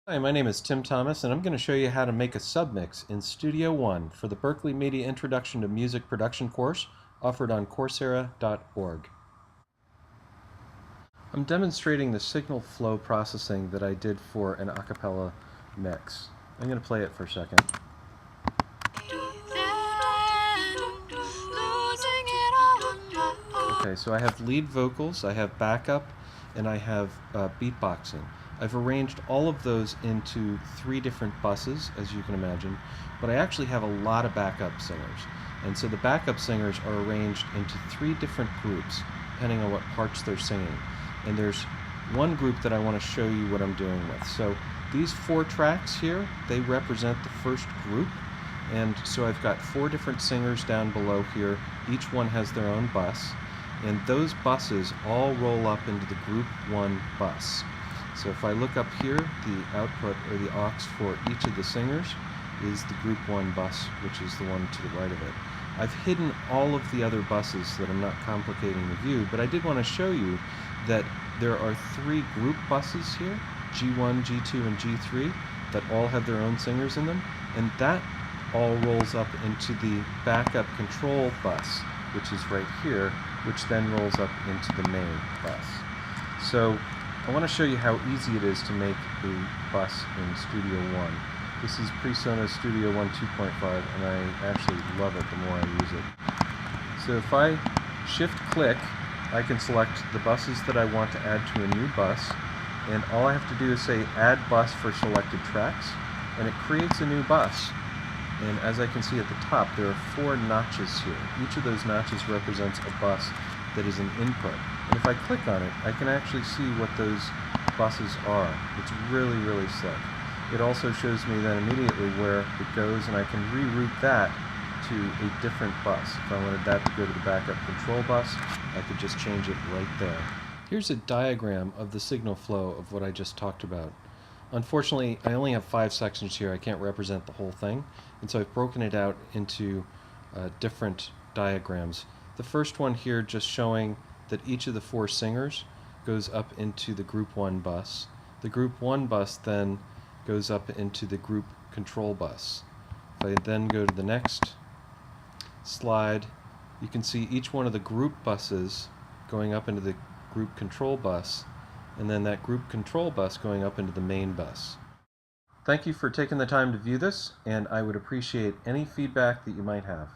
Hi, my name is Tim Thomas, and I'm going to show you how to make a submix in Studio One for the Berkeley Media Introduction to Music Production course offered on Coursera.org. I'm demonstrating the signal flow processing that I did for an a cappella mix. I'm going to play it for a second. Okay, so I have lead vocals, I have backup, and I have beatboxing. I've arranged all of those into 3 different buses, as you can imagine, but I actually have a lot of backup singers. And so the backup singers are arranged into 3 different groups, depending on what parts they're singing. And there's one group that I want to show you what I'm doing with. So these 4 tracks here, they represent the first group. And so I've got 4 different singers down below here. Each one has their own bus. And those buses all roll up into the group 1 bus. So if I look up here, the output or the aux for each of the singers is the group 1 bus, which is the one to the right of it. I've hidden all of the other buses so that I'm not complicating the view, but I did want to show you that there are 3 group buses here, G1, G2, and G3, that all have their own singers in them, and that all rolls up into the backup control bus, which is right here, which then rolls up into the main bus. So I want to show you how easy it is to make a bus in Studio One. This is PreSonus Studio One 2.5, and I actually love it the more I use it. So if I shift-click, I can select the buses that I want to add to a new bus, and all I have to do is say Add Bus for selected tracks, and it creates a new bus. And as I can see at the top, there are 4 notches here. Each of those notches represents a bus that is an input. And if I click on it, I can actually see what those buses are. It's really, really slick. It also shows me then immediately where it goes, and I can reroute that to a different bus. If I wanted that to go to the backup control bus, I could just change it right there. Here's a diagram of the signal flow of what I just talked about. Unfortunately, I only have 5 sections here. I can't represent the whole thing, and so I've broken it out into different diagrams. The first one here just showing that each of the 4 singers goes up into the group 1 bus. The group 1 bus then goes up into the group control bus. If I then go to the next slide, you can see each one of the group buses going up into the group control bus, and then that group control bus going up into the main bus. Thank you for taking the time to view this, and I would appreciate any feedback that you might have.